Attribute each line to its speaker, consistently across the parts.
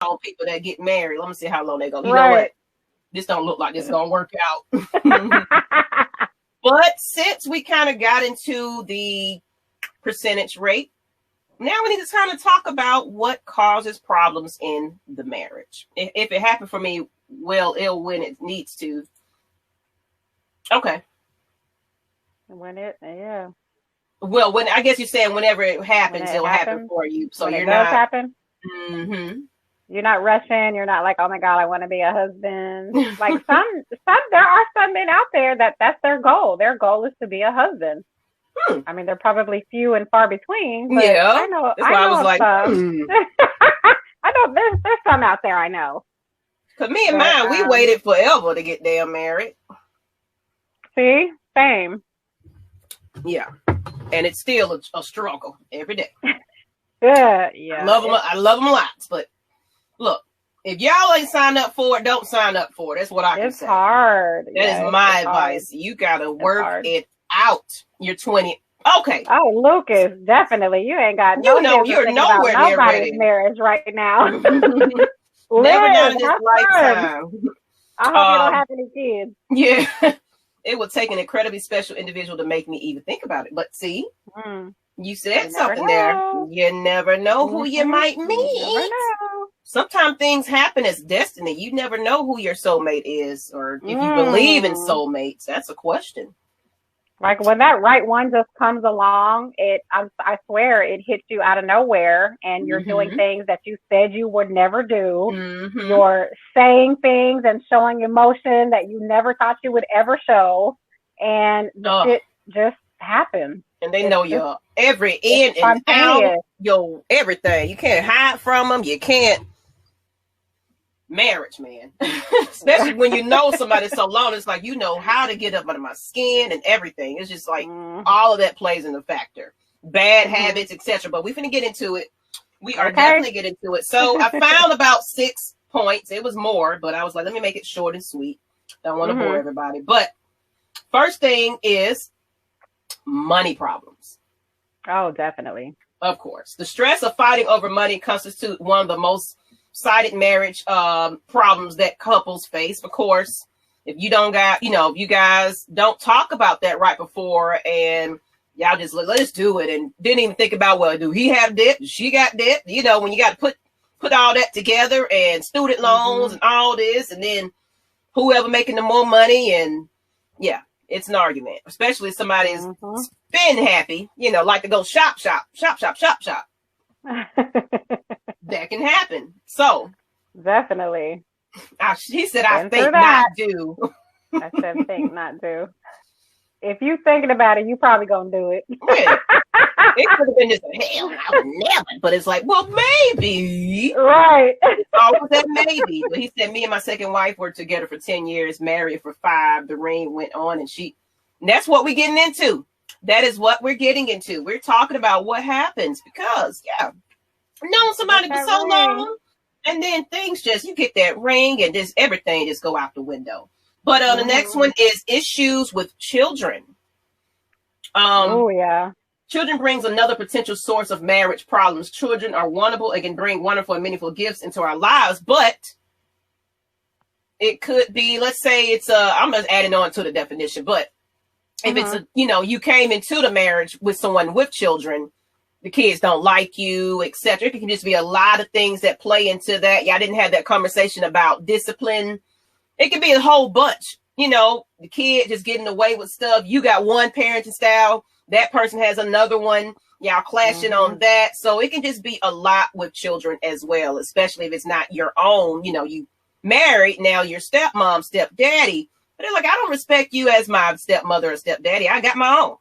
Speaker 1: on people that get married. Let me see how long they go. You know what? This don't look like this is gonna work out. But since we kind of got into the percentage rate, now we need to kind of talk about what causes problems in the marriage. If it happened for me, well, it'll when it needs to. Okay. Well, when I guess you're saying whenever it happens, it'll happen for you. So you're not happen.
Speaker 2: Mm-hmm. You're not rushing. You're not like, oh my God, I want to be a husband. Like there are some men out there that's their goal. Their goal is to be a husband. I mean, they're probably few and far between. But
Speaker 1: yeah,
Speaker 2: I know.
Speaker 1: That's why I was like,
Speaker 2: I know there's some out there. I know.
Speaker 1: Cause me and mine, we waited forever to get damn married.
Speaker 2: See, same.
Speaker 1: Yeah, and it's still a struggle every day.
Speaker 2: Yeah.
Speaker 1: I love them lots, but look, if y'all ain't signed up for it, don't sign up for it. That's what I can say.
Speaker 2: It's hard.
Speaker 1: That is my advice. You gotta work it out. You're 20. Okay.
Speaker 2: Oh, Lucas, definitely. You ain't got
Speaker 1: you're nowhere near ready.
Speaker 2: Marriage right now.
Speaker 1: Never done in this lifetime.
Speaker 2: I hope you don't have any kids.
Speaker 1: Yeah. It would take an incredibly special individual to make me even think about it. But see, you said something there. You never know who you might meet. Sometimes things happen as destiny. You never know who your soulmate is, or if you believe in soulmates. That's a question.
Speaker 2: Like when that right one just comes along, I swear it hits you out of nowhere, and you're doing things that you said you would never do. You're saying things and showing emotion that you never thought you would ever show, and it just happens.
Speaker 1: And they know your every in and out, your everything. You can't hide from them. You can't. Marriage, man. Especially when you know somebody so long, it's like you know how to get up under my skin and everything. It's just like all of that plays in the factor. Bad habits, etc. But we're finna get into it. We are definitely getting into it. So I found about 6 points. It was more, but I was like, let me make it short and sweet. Don't want to bore everybody. But first thing is money problems.
Speaker 2: Oh, definitely.
Speaker 1: Of course. The stress of fighting over money constitutes one of the most cited marriage problems that couples face. Of course, if you don't got, if you guys don't talk about that right before and y'all just let's do it and didn't even think about, well, do he have debt? Does she got debt? When you got to put all that together and student loans and all this, and then whoever making the more money, and it's an argument, especially if somebody's spend happy, like to go shop. That can happen. So
Speaker 2: definitely.
Speaker 1: He said, I think not do.
Speaker 2: I said think not do. If you thinking about it, you probably gonna do it.
Speaker 1: Yeah. It could have been just hell, I would never. But it's like, well, maybe.
Speaker 2: Right.
Speaker 1: It's always that maybe. But he said, me and my second wife were together for 10 years, married for 5. The ring went on, and that's what we're getting into. That is what we're getting into. We're talking about what happens because, known somebody for so long, and then things you get that ring and just everything just go out the window. But the next one is issues with children. Children brings another potential source of marriage problems. Children are wonderful and can bring wonderful and meaningful gifts into our lives, but it could be, let's say it's I'm just adding on to the definition, but if it's you came into the marriage with someone with children, the kids don't like you, etc. It can just be a lot of things that play into that. Y'all didn't have that conversation about discipline. It could be a whole bunch. The kid just getting away with stuff. You got one parenting style. That person has another one. Y'all clashing on that. So it can just be a lot with children as well, especially if it's not your own. You married, now your stepmom, stepdaddy. But they're like, I don't respect you as my stepmother or stepdaddy. I got my own,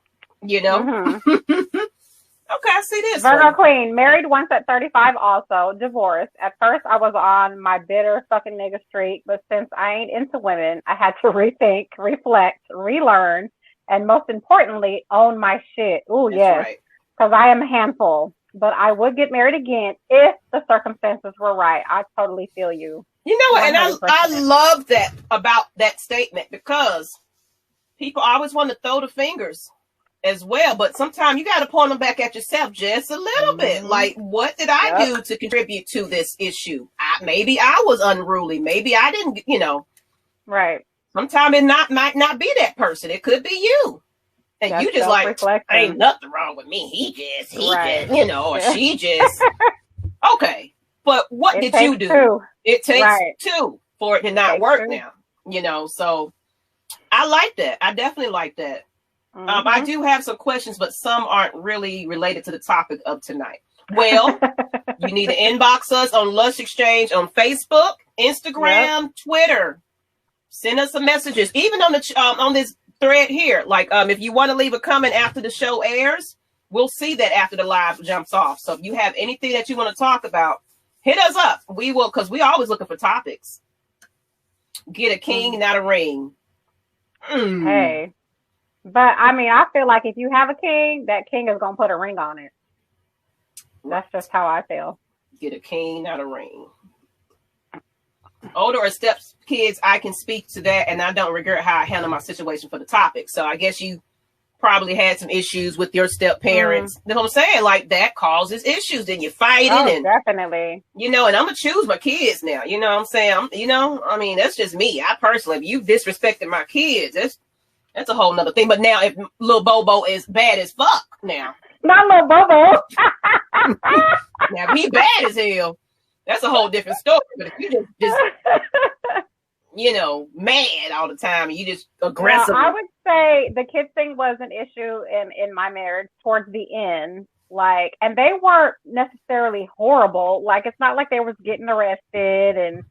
Speaker 1: Okay, I see this.
Speaker 2: Virgo Queen, married once at 35 also, divorced. At first, I was on my bitter fucking nigga streak, but since I ain't into women, I had to rethink, reflect, relearn, and most importantly, own my shit. Ooh, yes, because I am a handful. But I would get married again if the circumstances were right. I totally feel you.
Speaker 1: You know what? 100%. And I love that about that statement because people always want to throw the fingers as well. But sometimes you got to point them back at yourself just a little bit. Like, what did I do to contribute to this issue? Maybe I was unruly. Maybe I didn't,
Speaker 2: Right.
Speaker 1: Sometimes it might not be that person. It could be you. And you just like, ain't nothing wrong with me. He just, or she just. Okay. But what did you do? Two. It takes two for it to not work now. So I like that. I definitely like that. Mm-hmm. I do have some questions, but some aren't really related to the topic of tonight. Well, you need to inbox us on Lush Exchange on Facebook, Instagram, Twitter. Send us some messages, even on the on this thread here. Like, if you want to leave a comment after the show airs, we'll see that after the live jumps off. So if you have anything that you want to talk about, hit us up. We will, because we always looking for topics. Get a king, not a ring.
Speaker 2: Hey, but I mean, I feel like if you have a king, that king is gonna put a ring on it. That's just how I feel.
Speaker 1: Get a king, not a ring. Older or step kids, I can speak to that, and I don't regret how I handle my situation for the topic. So I guess you probably had some issues with your step parents. You know what I'm saying? Like, that causes issues. Then you're fighting, and
Speaker 2: definitely.
Speaker 1: And I'm gonna choose my kids now. You know what I'm saying? I mean, that's just me. I personally, if you disrespected my kids, that's a whole nother thing. But now, if little Bobo is bad as fuck, now
Speaker 2: not little Bobo.
Speaker 1: Now if he bad as hell, that's a whole different story. But if you just mad all the time and you just aggressive.
Speaker 2: I would say the kid thing was an issue in my marriage towards the end. Like, and they weren't necessarily horrible. Like, it's not like they was getting arrested and,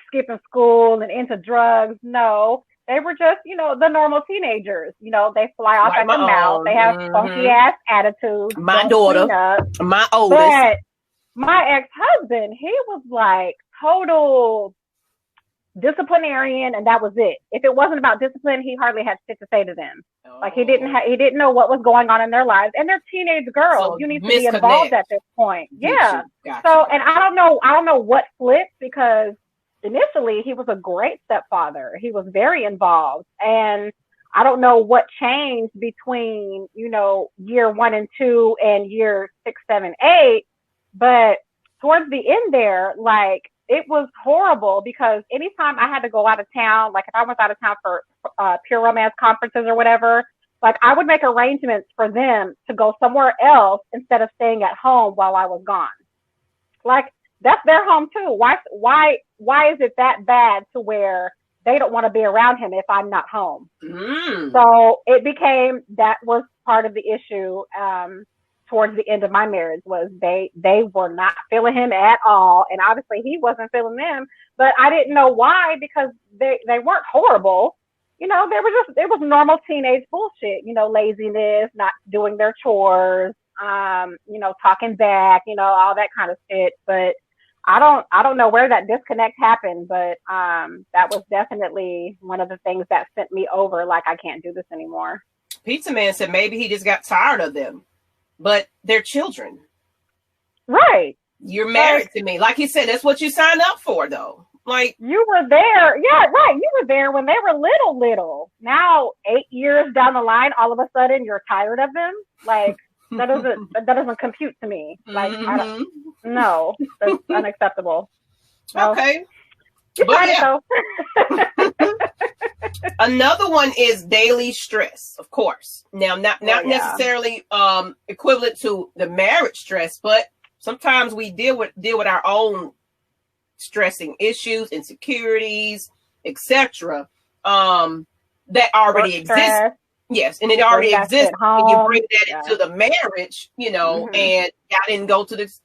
Speaker 2: skipping school and into drugs. No, they were just, the normal teenagers. They fly off at the mouth. They have funky ass attitudes.
Speaker 1: My daughter, my oldest.
Speaker 2: But my ex-husband, he was like total disciplinarian, and that was it. If it wasn't about discipline, he hardly had shit to say to them. Like, he didn't know what was going on in their lives, and they're teenage girls. So you need to be involved at this point. Yeah. Gotcha. So, and I don't know what flipped, because initially he was a great stepfather. He was very involved, and I don't know what changed between year 1 and 2 and year 6, 7, 8. But towards the end there, like, it was horrible, because anytime I had to go out of town, like if I went out of town for pure romance conferences or whatever, like I would make arrangements for them to go somewhere else instead of staying at home while I was gone. Like, that's their home too. Why is it that bad to where they don't want to be around him if I'm not home? So it became, that was part of the issue. Towards the end of my marriage, was they were not feeling him at all, and obviously he wasn't feeling them. But I didn't know why, because they weren't horrible. It was normal teenage bullshit. Laziness, not doing their chores, talking back, all that kind of shit. But I don't know where that disconnect happened, but that was definitely one of the things that sent me over. Like, I can't do this anymore.
Speaker 1: Pizza Man said maybe he just got tired of them. But they're children.
Speaker 2: Right.
Speaker 1: You're married to me. Like he said, that's what you signed up for, though. Like,
Speaker 2: you were there. Yeah, right. You were there when they were little. Now, 8 years down the line, all of a sudden you're tired of them. Like, that doesn't compute to me. Like, no, that's unacceptable.
Speaker 1: Okay.
Speaker 2: You tried it, though.
Speaker 1: Another one is daily stress, of course. Now, not necessarily equivalent to the marriage stress, but sometimes we deal with our own stressing issues, insecurities, etc. That already exist. Yes, and it already exists. And you bring that into the marriage, and I didn't go to this,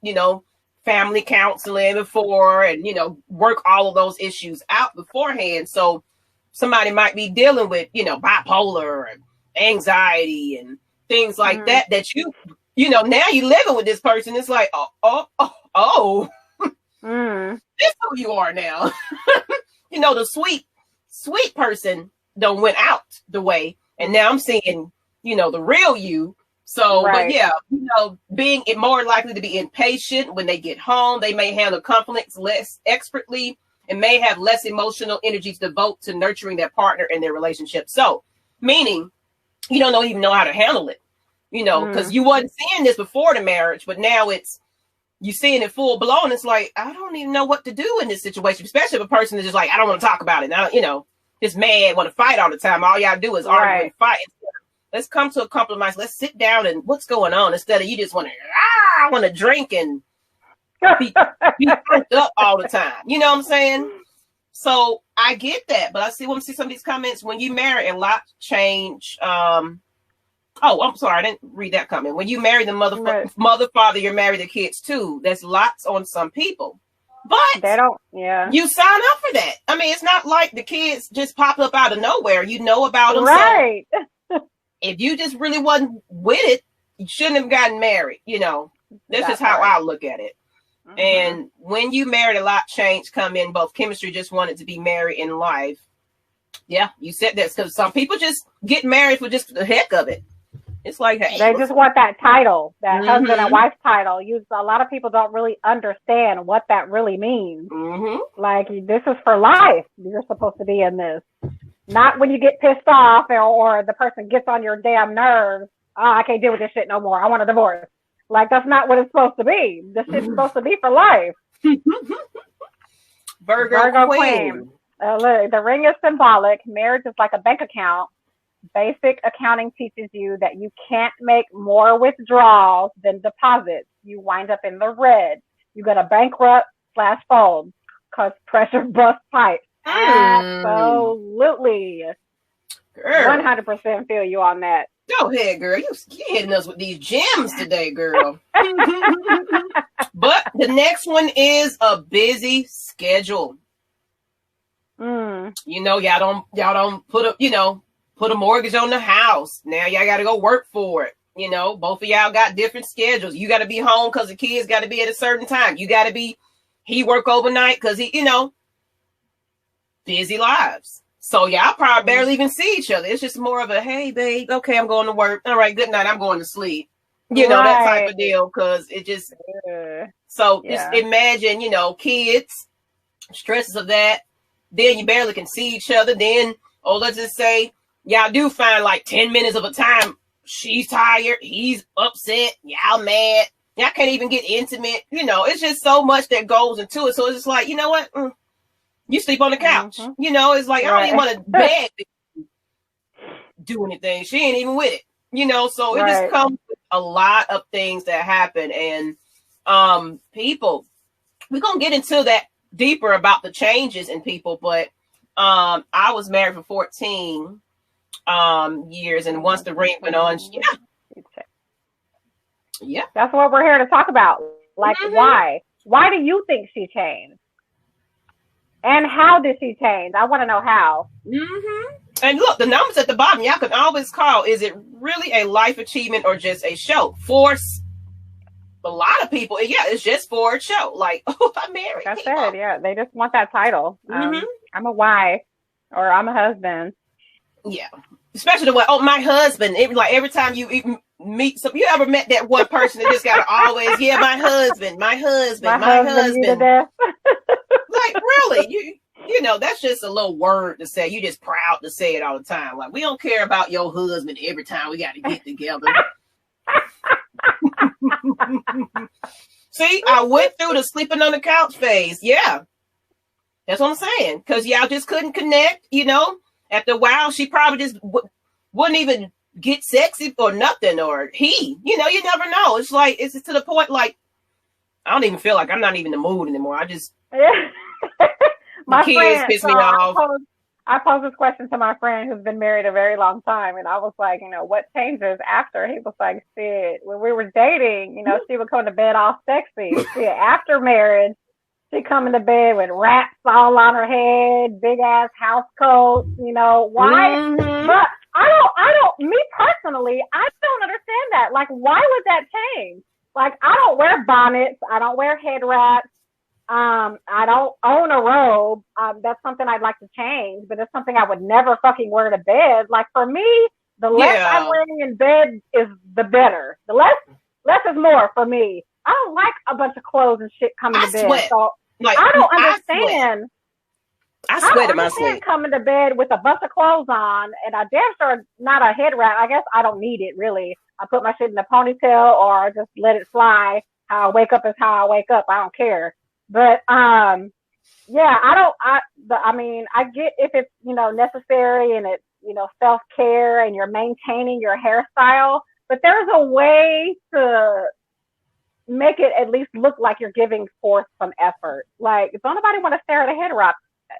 Speaker 1: family counseling before, and work all of those issues out beforehand. So somebody might be dealing with, bipolar and anxiety and things like that you now you living with this person. It's like, this is who you are now. The sweet person done went out the way, and now I'm seeing, the real you. So, But yeah, being more likely to be impatient when they get home. They may handle conflicts less expertly and may have less emotional energy to devote to nurturing their partner and their relationship. So, meaning you don't even know how to handle it, you know, because you wasn't seeing this before the marriage, but now you seeing it full blown. It's like, I don't even know what to do in this situation, especially if a person is just like, I don't want to talk about it. Now, you know, just mad, want to fight all the time. All y'all do is argue and fight. Let's come to a compromise. Let's sit down and what's going on instead of you just want to, I want to drink and be pumped up all the time. You know what I'm saying? So I get that, but I want to see some of these comments. When you marry, a lot change. Oh, I'm sorry, I didn't read that comment. When you marry the mother, father, you're married the kids too. There's lots on some people, but
Speaker 2: they don't. Yeah,
Speaker 1: you sign up for that. I mean, it's not like the kids just pop up out of nowhere. You know about them,
Speaker 2: right?
Speaker 1: So if you just really wasn't with it, you shouldn't have gotten married. You know, that's just how I look at it. And when you married, a lot change come in. Both chemistry, just wanted to be married in life. Yeah, you said that because some people just get married for just the heck of it. It's like, hey,
Speaker 2: they just want that title, that husband and wife title. A lot of people don't really understand what that really means. Like, this is for life. You're supposed to be in this. Not when you get pissed off or the person gets on your damn nerves. Oh, I can't deal with this shit no more. I want a divorce. Like, that's not what it's supposed to be. This shit's supposed to be for life. Virgo Queen. Look, the ring is symbolic. Marriage is like a bank account. Basic accounting teaches you that you can't make more withdrawals than deposits. You wind up in the red. You got to bankrupt/fold because pressure busts pipes. Absolutely. Girl. 100% feel you on that.
Speaker 1: Go ahead, girl. You hitting us with these gems today, girl. But the next one is a busy schedule. You know, y'all don't put a mortgage on the house. Now y'all got to go work for it. You know, both of y'all got different schedules. You got to be home because the kids got to be at a certain time. You got to he work overnight because busy lives. So y'all probably barely even see each other. It's just more of a, hey, babe, okay, I'm going to work. All right, good night. I'm going to sleep. You know, that type of deal. Because it just, just imagine, kids, stresses of that. Then you barely can see each other. Then, let's just say y'all do find like 10 minutes of a time. She's tired. He's upset. Y'all mad. Y'all can't even get intimate. It's just so much that goes into it. So it's just like, you know what? You sleep on the couch. It's like, I don't even want to beg to do anything. She ain't even with it. So it just comes with a lot of things that happen. And people, we're going to get into that deeper about the changes in people. But I was married for 14 years. And once the ring went on,
Speaker 2: that's what we're here to talk about. Like, why do you think she changed? And how did she change? I want to know how.
Speaker 1: And look, the numbers at the bottom, y'all can always call. Is it really a life achievement or just a show? For a lot of people, it's just for a show. Like, I'm married.
Speaker 2: That's it. They just want that title. I'm a wife or I'm a husband.
Speaker 1: Yeah. Especially the way, my husband. It was like every time you meet you ever met that one person that just got to always, my husband. Like, really, that's just a little word to say. You just proud to say it all the time. Like, we don't care about your husband every time we got to get together. See, I went through the sleeping on the couch phase. Yeah, that's what I'm saying. Because y'all just couldn't connect, After a while, she probably just wouldn't even get sexy or nothing. Or he, you never know. It's like, it's to the point, like, I don't even feel like I'm not even in the mood anymore. I just...
Speaker 2: My
Speaker 1: kids
Speaker 2: friend,
Speaker 1: piss me off.
Speaker 2: I posed this question to my friend who's been married a very long time, and I was like, what changes after? He was like, shit, when we were dating, she would come to bed all sexy. See, after marriage, she come into bed with wraps all on her head, big ass house coat, why? But I don't, me personally, I don't understand that. Like, why would that change? Like, I don't wear bonnets. I don't wear head wraps. I don't own a robe. That's something I'd like to change, but it's something I would never fucking wear to bed. Like, for me, the less I'm wearing in bed is the better. The less is more for me. I don't like a bunch of clothes and shit coming to bed.
Speaker 1: Sweat.
Speaker 2: So like, I don't understand.
Speaker 1: I sweat in my sleep.
Speaker 2: I'm coming to bed with a bunch of clothes on, and I damn sure not a head wrap. I guess I don't need it, really. I put my shit in a ponytail or I just let it fly. How I wake up is how I wake up. I don't care. But, yeah, I mean, I get if it's, necessary and it's, self-care and you're maintaining your hairstyle, but there's a way to make it at least look like you're giving forth some effort. Like, don't nobody want to stare at a head wrap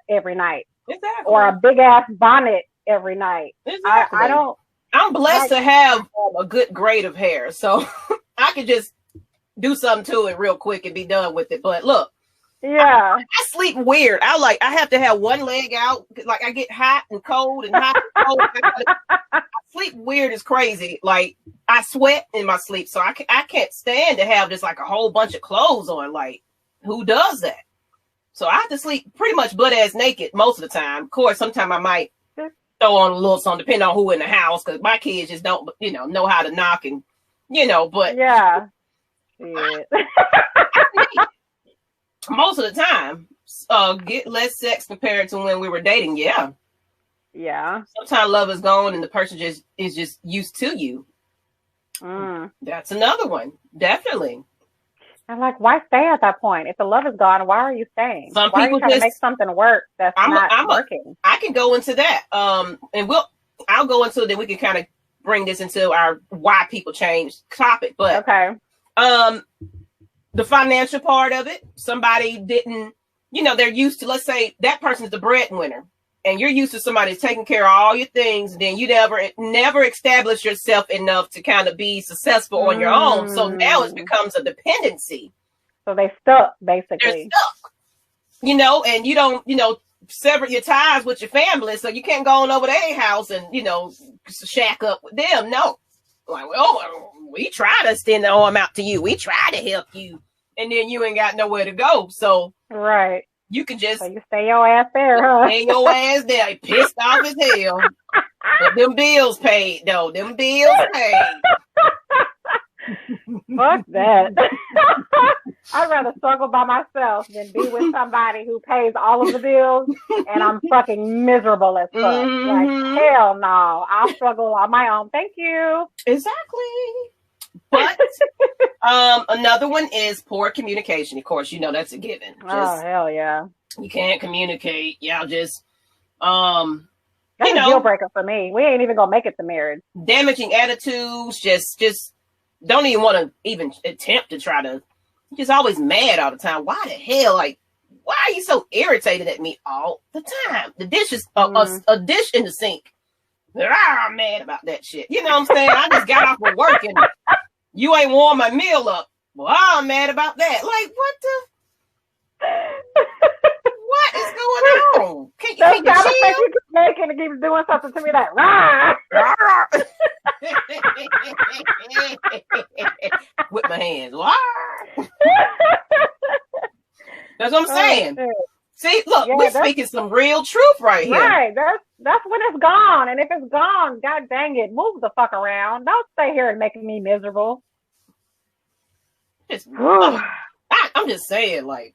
Speaker 2: every night.
Speaker 1: Exactly.
Speaker 2: Or a big ass bonnet every night.
Speaker 1: Exactly.
Speaker 2: I don't.
Speaker 1: I'm blessed to have a good grade of hair, so I could just do something to it real quick and be done with it. But look,
Speaker 2: yeah,
Speaker 1: I sleep weird. I have to have one leg out. Like I get hot and cold and hot and cold. I sleep weird as crazy. Like I sweat in my sleep, so I can't stand to have just like a whole bunch of clothes on. Like who does that? So I have to sleep pretty much butt ass naked most of the time. Of course, sometimes I might throw on a little something, depending on who in the house, because my kids just don't, know how to knock and, but
Speaker 2: yeah.
Speaker 1: Most of the time, get less sex compared to when we were dating. Yeah.
Speaker 2: Yeah.
Speaker 1: Sometimes love is gone and the person is just used to you. That's another one. Definitely.
Speaker 2: I'm like, why stay at that point? If the love is gone, why are you staying?
Speaker 1: Some
Speaker 2: why
Speaker 1: people
Speaker 2: are you trying to make something work that's not working?
Speaker 1: I can go into that. And I'll go into it, then we can kind of bring this into our why people change topic. But
Speaker 2: okay.
Speaker 1: The financial part of it, somebody didn't, they're used to, let's say that person's the breadwinner and you're used to somebody taking care of all your things. And then you never establish yourself enough to kind of be successful on your own. So now it becomes a dependency.
Speaker 2: So they stuck, basically.
Speaker 1: They're stuck, and you don't, sever your ties with your family. So you can't go on over to their house and, shack up with them. No. Like, well, we try to extend the arm out to you. We try to help you. And then you ain't got nowhere to go. So
Speaker 2: right.
Speaker 1: You can just
Speaker 2: you stay your ass there, huh?
Speaker 1: Stay your ass there. Pissed off as hell. But them bills paid, though. Them bills paid.
Speaker 2: Fuck that. I'd rather struggle by myself than be with somebody who pays all of the bills and I'm fucking miserable as fuck. Like, hell no. I'll struggle on my own. Thank you.
Speaker 1: Exactly. But another one is poor communication. Of course, that's a given.
Speaker 2: Oh, hell yeah.
Speaker 1: You can't communicate. Y'all just
Speaker 2: that's a deal breaker for me. We ain't even gonna make it to marriage.
Speaker 1: Damaging attitudes, just don't even want to even attempt to try to. You're just always mad all the time. Why the hell? Like, why are you so irritated at me all the time? The dish is a dish in the sink. I'm mad about that shit. You know what I'm saying? I just got off of work and you ain't warm my meal up. Well, I'm mad about that. Like, what is going on? Can you chill?
Speaker 2: You making and keep doing something to me that rah.
Speaker 1: With my hands. That's what I'm saying. See, look, we're speaking some real truth right here.
Speaker 2: Right. That's when it's gone. And if it's gone, god dang it, move the fuck around. Don't stay here and making me miserable.
Speaker 1: I'm just saying, like,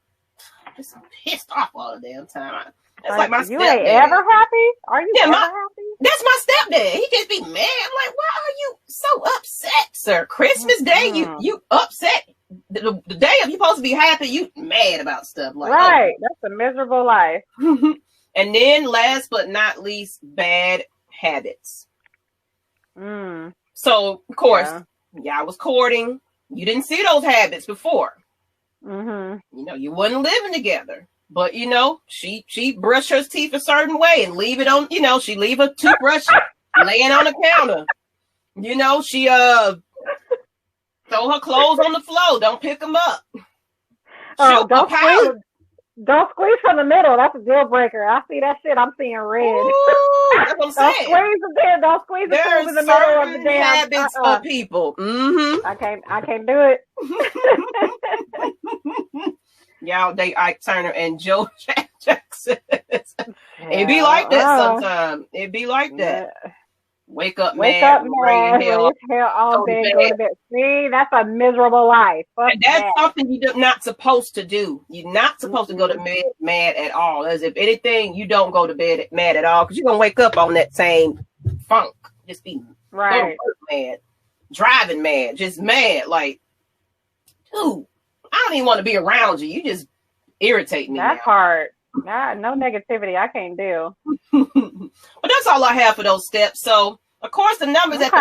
Speaker 1: I'm just pissed off all the damn time. That's like my stepdad.
Speaker 2: You ain't ever happy? Are you ever happy?
Speaker 1: That's my stepdad. He just be mad. I'm like, why are you so upset, sir? Christmas Day, you upset. The day of you supposed to be happy, you mad about stuff. Like,
Speaker 2: right. That's a miserable life.
Speaker 1: And then last but not least, bad habits. So, of course, y'all was courting. You didn't see those habits before. You wasn't living together. But, she brushed her teeth a certain way and leave it on, she leave her toothbrush laying on the counter. She throw her clothes on the floor. Don't pick them up.
Speaker 2: Don't squeeze from the middle. That's a deal breaker. I see that shit. I'm seeing red.
Speaker 1: Ooh, that's what I'm saying.
Speaker 2: Don't squeeze it in the middle of the damn
Speaker 1: habits of people.
Speaker 2: I can't do it.
Speaker 1: Y'all date Ike Turner and Joe Jackson. It be like that sometimes. It be like that. Wake up
Speaker 2: Wake
Speaker 1: mad,
Speaker 2: up mad,
Speaker 1: rain, hell,
Speaker 2: raise hell all day, go to bed. See, that's a miserable life. Fuck
Speaker 1: and that's
Speaker 2: that.
Speaker 1: something you're not supposed to do. You're not supposed to go to bed mad at all. As if anything, you don't go to bed mad at all, because you're gonna wake up on that same funk. Just be
Speaker 2: right,
Speaker 1: mad, driving mad, just mad. Like, dude, I don't even want to be around you. You just irritate me.
Speaker 2: That part. Nah, no negativity. I can't do.
Speaker 1: But that's all I have for those steps. So, of course, the numbers at the